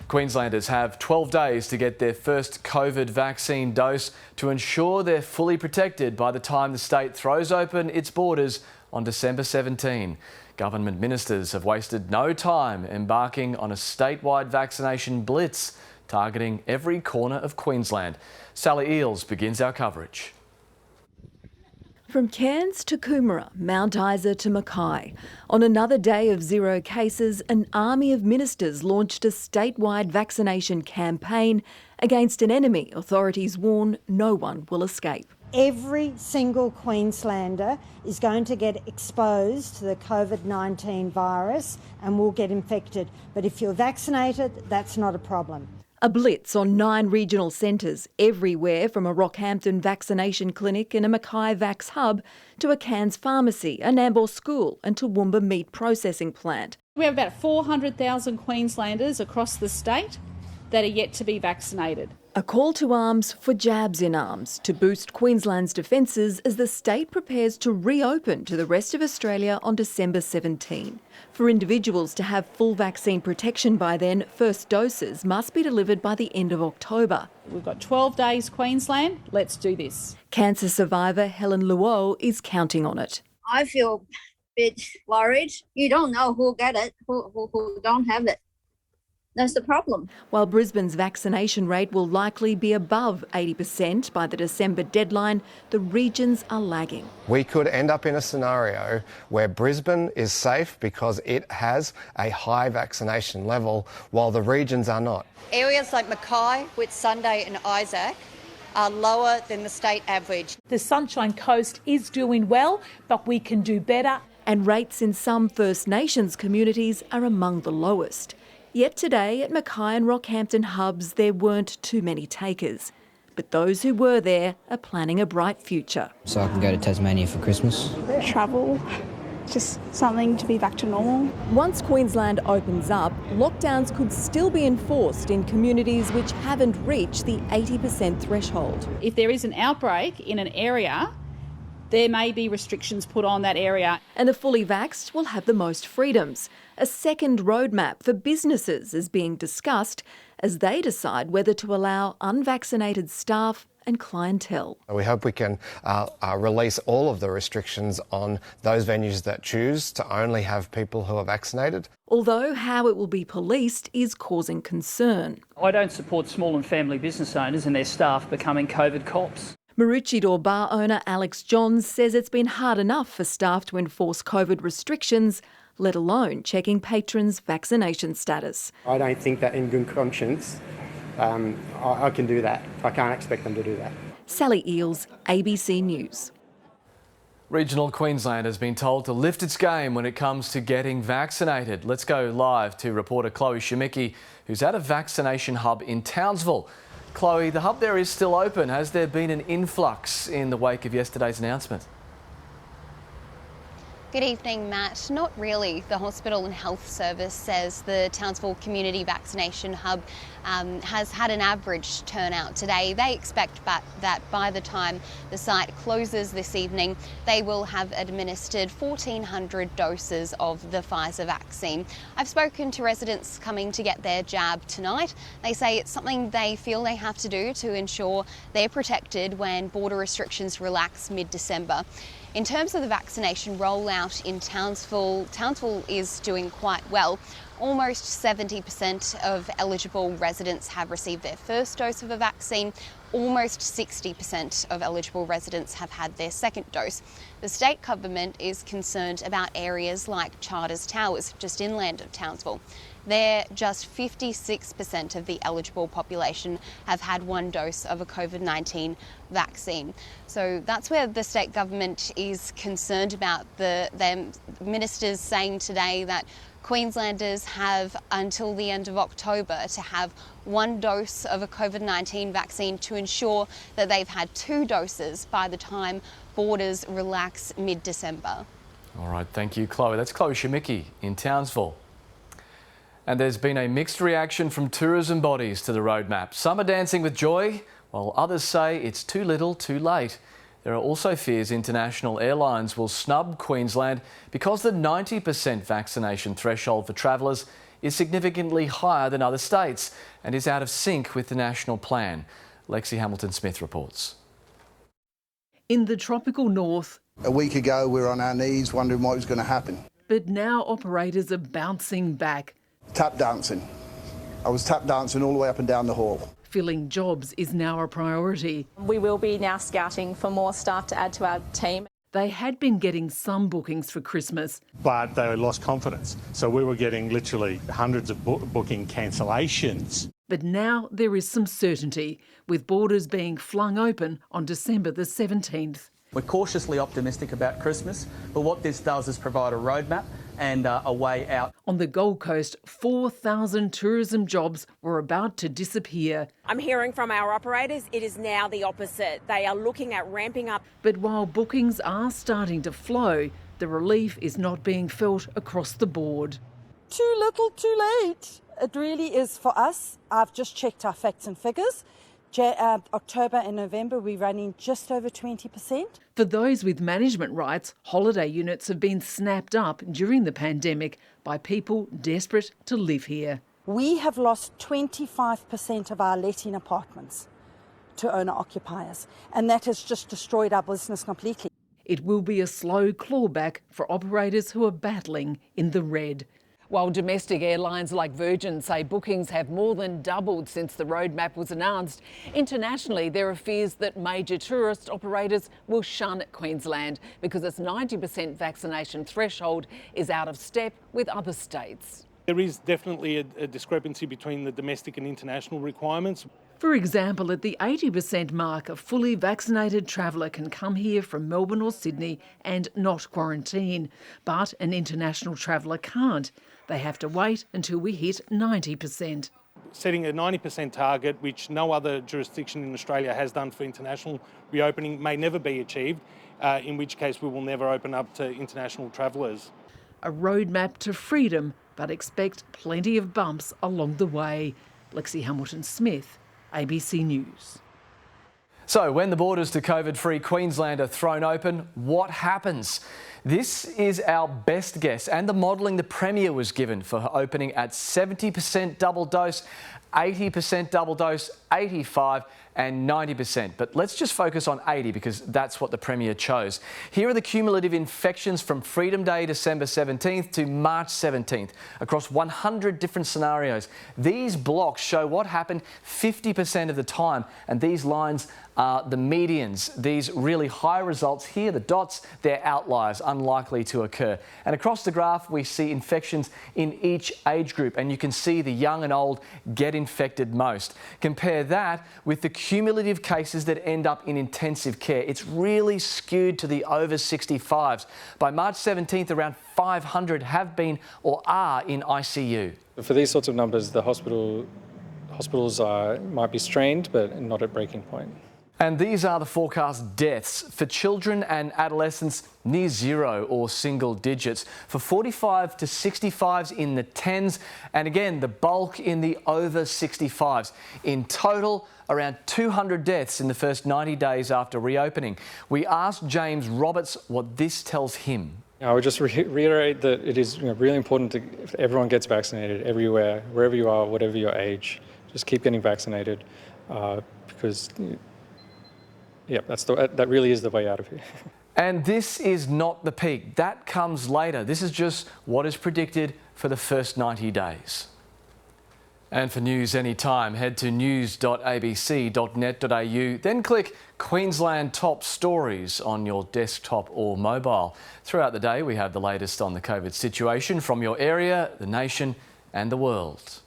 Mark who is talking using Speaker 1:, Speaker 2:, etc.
Speaker 1: Queenslanders have 12 days to get their first COVID vaccine dose to ensure they're fully protected by the time the state throws open its borders on December 17. Government ministers have wasted no time embarking on a statewide vaccination blitz targeting every corner of Queensland. Sally Eales begins our coverage.
Speaker 2: From Cairns to Coomera, Mount Isa to Mackay. On another day of zero cases, an army of ministers launched a statewide vaccination campaign against an enemy authorities warn no one will escape.
Speaker 3: Every single Queenslander is going to get exposed to the COVID-19 virus and will get infected. But if you're vaccinated, that's not a problem.
Speaker 2: A blitz on 9 regional centres, everywhere from a Rockhampton vaccination clinic and a Mackay Vax hub to a Cairns pharmacy, a Nambour school and Toowoomba meat processing plant.
Speaker 4: We have about 400,000 Queenslanders across the state that are yet to be vaccinated.
Speaker 2: A call to arms for jabs in arms to boost Queensland's defences as the state prepares to reopen to the rest of Australia on December 17. For individuals to have full vaccine protection by then, first doses must be delivered by the end of October.
Speaker 4: We've got 12 days, Queensland. Let's do this.
Speaker 2: Cancer survivor Helen Luo is counting on it.
Speaker 5: I feel a bit worried. You don't know who get it, who don't have it. That's the problem.
Speaker 2: While Brisbane's vaccination rate will likely be above 80% by the December deadline, the regions are lagging.
Speaker 6: We could end up in a scenario where Brisbane is safe because it has a high vaccination level, while the regions are not.
Speaker 7: Areas like Mackay, Whitsunday and Isaac are lower than the state average.
Speaker 8: The Sunshine Coast is doing well, but we can do better.
Speaker 2: And rates in some First Nations communities are among the lowest. Yet today at Mackay and Rockhampton hubs there weren't too many takers. But those who were there are planning a bright future.
Speaker 9: So I can go to Tasmania for Christmas.
Speaker 10: Travel, just something to be back to normal.
Speaker 2: Once Queensland opens up, lockdowns could still be enforced in communities which haven't reached the 80% threshold.
Speaker 4: If there is an outbreak in an area, there may be restrictions put on that area.
Speaker 2: And the fully vaxxed will have the most freedoms. A second roadmap for businesses is being discussed as they decide whether to allow unvaccinated staff and clientele.
Speaker 6: We hope we can release all of the restrictions on those venues that choose to only have people who are vaccinated.
Speaker 2: Although how it will be policed is causing concern.
Speaker 11: I don't support small and family business owners and their staff becoming COVID cops.
Speaker 2: Maroochydore bar owner Alex Johns says it's been hard enough for staff to enforce COVID restrictions, let alone checking patrons' vaccination status.
Speaker 12: I don't think that in good conscience I can do that. I can't expect them to do that.
Speaker 2: Sally Eales, ABC News.
Speaker 1: Regional Queensland has been told to lift its game when it comes to getting vaccinated. Let's go live to reporter Chloe Shemicki, who's at a vaccination hub in Townsville. Chloe, the hub there is still open. Has there been an influx in the wake of yesterday's announcement?
Speaker 13: Good evening, Matt. Not really. The Hospital and Health Service says the Townsville Community Vaccination Hub has had an average turnout today. They expect that by the time the site closes this evening, they will have administered 1,400 doses of the Pfizer vaccine. I've spoken to residents coming to get their jab tonight. They say it's something they feel they have to do to ensure they're protected when border restrictions relax mid-December. In terms of the vaccination rollout in Townsville is doing quite well. Almost 70% of eligible residents have received their first dose of a vaccine. Almost 60% of eligible residents have had their second dose. The state government is concerned about areas like Charters Towers, just inland of Townsville. There, just 56% of the eligible population have had one dose of a COVID-19 vaccine. So that's where the state government is concerned about. The ministers saying today that Queenslanders have until the end of October to have one dose of a COVID-19 vaccine to ensure that they've had 2 doses by the time borders relax mid-December.
Speaker 1: All right, thank you, Chloe. That's Chloe Shemicki in Townsville. And there's been a mixed reaction from tourism bodies to the roadmap. Some are dancing with joy, while others say it's too little, too late. There are also fears international airlines will snub Queensland because the 90% vaccination threshold for travellers is significantly higher than other states and is out of sync with the national plan. Lexi Hamilton-Smith reports.
Speaker 14: In the tropical north,
Speaker 15: a week ago we were on our knees wondering what was going to happen.
Speaker 14: But now operators are bouncing back.
Speaker 15: Tap dancing. I was tap dancing all the way up and down the hall.
Speaker 14: Filling jobs is now a priority.
Speaker 16: We will be now scouting for more staff to add to our team.
Speaker 14: They had been getting some bookings for Christmas,
Speaker 17: but they lost confidence. So we were getting literally hundreds of booking cancellations.
Speaker 14: But now there is some certainty, with borders being flung open on December the 17th.
Speaker 18: We're cautiously optimistic about Christmas, but what this does is provide a roadmap and a way out.
Speaker 14: On the Gold Coast, 4,000 tourism jobs were about to disappear.
Speaker 19: I'm hearing from our operators it is now the opposite. They are looking at ramping up.
Speaker 14: But while bookings are starting to flow, the relief is not being felt across the board.
Speaker 20: Too little, too late. It really is for us. I've just checked our facts and figures. October and November, we're running just over 20%.
Speaker 14: For those with management rights, holiday units have been snapped up during the pandemic by people desperate to live here.
Speaker 20: We have lost 25% of our letting apartments to owner-occupiers, and that has just destroyed our business completely.
Speaker 14: It will be a slow clawback for operators who are battling in the red. While domestic airlines like Virgin say bookings have more than doubled since the roadmap was announced, internationally there are fears that major tourist operators will shun Queensland because its 90% vaccination threshold is out of step with other states.
Speaker 17: There is definitely a discrepancy between the domestic and international requirements.
Speaker 14: For example, at the 80% mark, a fully vaccinated traveller can come here from Melbourne or Sydney and not quarantine. But an international traveller can't. They have to wait until we hit 90%.
Speaker 17: Setting a 90% target, which no other jurisdiction in Australia has done for international reopening, may never be achieved, in which case we will never open up to international travellers.
Speaker 14: A roadmap to freedom, but expect plenty of bumps along the way. Lexi Hamilton-Smith, ABC News.
Speaker 1: So when the borders to COVID-free Queensland are thrown open, what happens? This is our best guess and the modelling the Premier was given for opening at 70% double dose, 80% double dose, 85% and 90%. But let's just focus on 80 because that's what the Premier chose. Here are the cumulative infections from Freedom Day, December 17th to March 17th across 100 different scenarios. These blocks show what happened 50% of the time, and these lines are the medians. These really high results here, the dots, they're outliers, unlikely to occur. And across the graph, we see infections in each age group, and you can see the young and old get infected most. Compare that with the cumulative cases that end up in intensive care. It's really skewed to the over 65s. By March 17th, around 500 have been or are in ICU.
Speaker 21: For these sorts of numbers, the hospitals might be strained, but not at breaking point.
Speaker 1: And these are the forecast deaths. For children and adolescents, near zero or single digits. For 45 to 65s, in the tens. And again, the bulk in the over 65s. In total, around 200 deaths in the first 90 days after reopening. We asked James Roberts what this tells him.
Speaker 21: I would just reiterate that it is really important that everyone gets vaccinated everywhere, wherever you are, whatever your age. Just keep getting vaccinated because yeah, that really is the way out of here.
Speaker 1: And this is not the peak. That comes later. This is just what is predicted for the first 90 days. And for news anytime, head to news.abc.net.au, then click Queensland Top Stories on your desktop or mobile. Throughout the day, we have the latest on the COVID situation from your area, the nation and the world.